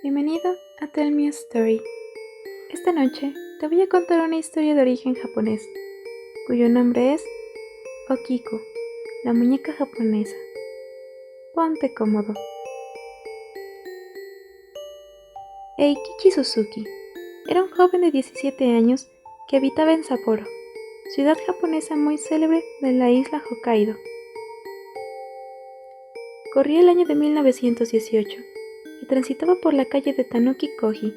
Bienvenido a Tell Me a Story. Esta noche te voy a contar una historia de origen japonés, cuyo nombre es Okiko, la muñeca japonesa. Ponte cómodo. Eikichi Suzuki era un joven de 17 años que habitaba en Sapporo, ciudad japonesa muy célebre de la isla Hokkaido. Corría el año de 1918 y transitaba por la calle de Tanuki-Koji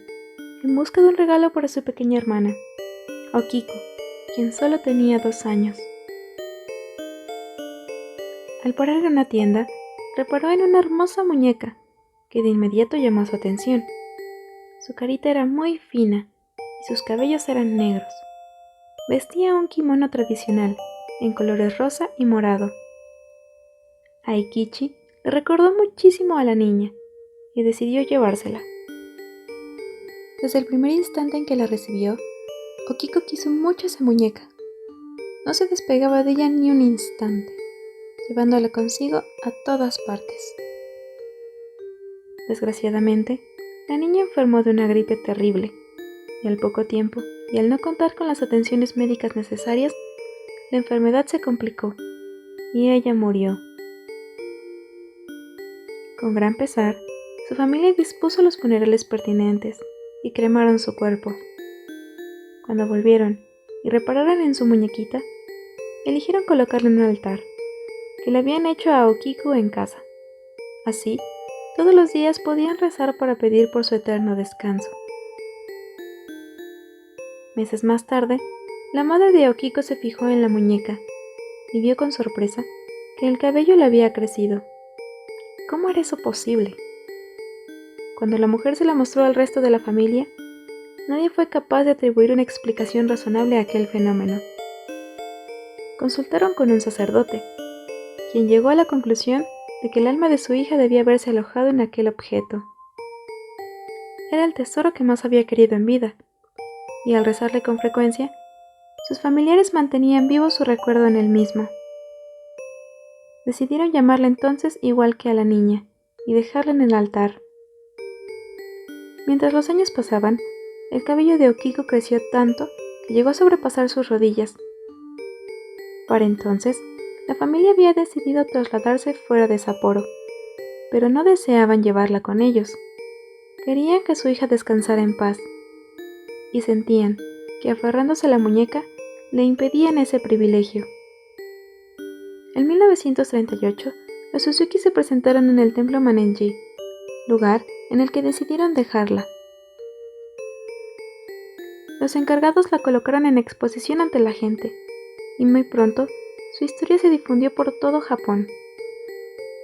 en busca de un regalo para su pequeña hermana, Okiko, quien solo tenía 2 años. Al parar en una tienda, reparó en una hermosa muñeca que de inmediato llamó su atención. Su carita era muy fina y sus cabellos eran negros. Vestía un kimono tradicional en colores rosa y morado. A Eikichi le recordó muchísimo a la niña y decidió llevársela. Desde el primer instante en que la recibió, Okiko quiso mucho esa muñeca. No se despegaba de ella ni un instante, llevándola consigo a todas partes. Desgraciadamente, la niña enfermó de una gripe terrible, y al poco tiempo, y al no contar con las atenciones médicas necesarias, la enfermedad se complicó, y ella murió. Con gran pesar, su familia dispuso los funerales pertinentes y cremaron su cuerpo. Cuando volvieron y repararon en su muñequita, eligieron colocarle en un altar que le habían hecho a Okiko en casa. Así, todos los días podían rezar para pedir por su eterno descanso. Meses más tarde, la madre de Okiko se fijó en la muñeca y vio con sorpresa que el cabello le había crecido. ¿Cómo era eso posible? Cuando la mujer se la mostró al resto de la familia, nadie fue capaz de atribuir una explicación razonable a aquel fenómeno. Consultaron con un sacerdote, quien llegó a la conclusión de que el alma de su hija debía haberse alojado en aquel objeto. Era el tesoro que más había querido en vida, y al rezarle con frecuencia, sus familiares mantenían vivo su recuerdo en él mismo. Decidieron llamarla entonces igual que a la niña, y dejarla en el altar. Mientras los años pasaban, el cabello de Okiko creció tanto que llegó a sobrepasar sus rodillas. Para entonces, la familia había decidido trasladarse fuera de Sapporo, pero no deseaban llevarla con ellos. Querían que su hija descansara en paz, y sentían que aferrándose a la muñeca le impedían ese privilegio. En 1938, los Suzuki se presentaron en el templo Mannenji, lugar en el que decidieron dejarla. Los encargados la colocaron en exposición ante la gente, y muy pronto su historia se difundió por todo Japón.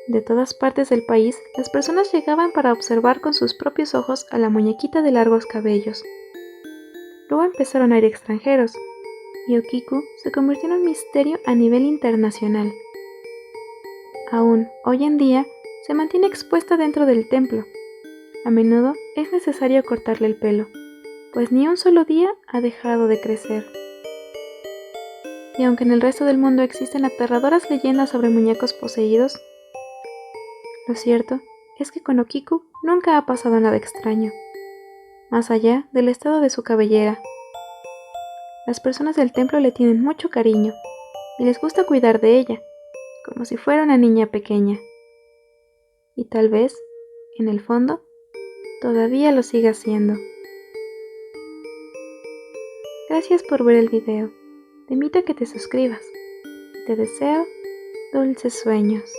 De todas partes del país, las personas llegaban para observar con sus propios ojos a la muñequita de largos cabellos. Luego empezaron a ir extranjeros, y Okiko se convirtió en un misterio a nivel internacional. Aún hoy en día se mantiene expuesta dentro del templo. A menudo es necesario cortarle el pelo, pues ni un solo día ha dejado de crecer. Y aunque en el resto del mundo existen aterradoras leyendas sobre muñecos poseídos, lo cierto es que con Okiko nunca ha pasado nada extraño, más allá del estado de su cabellera. Las personas del templo le tienen mucho cariño y les gusta cuidar de ella, como si fuera una niña pequeña. Y tal vez, en el fondo, todavía lo siga siendo. Gracias por ver el video. Te invito a que te suscribas. Te deseo dulces sueños.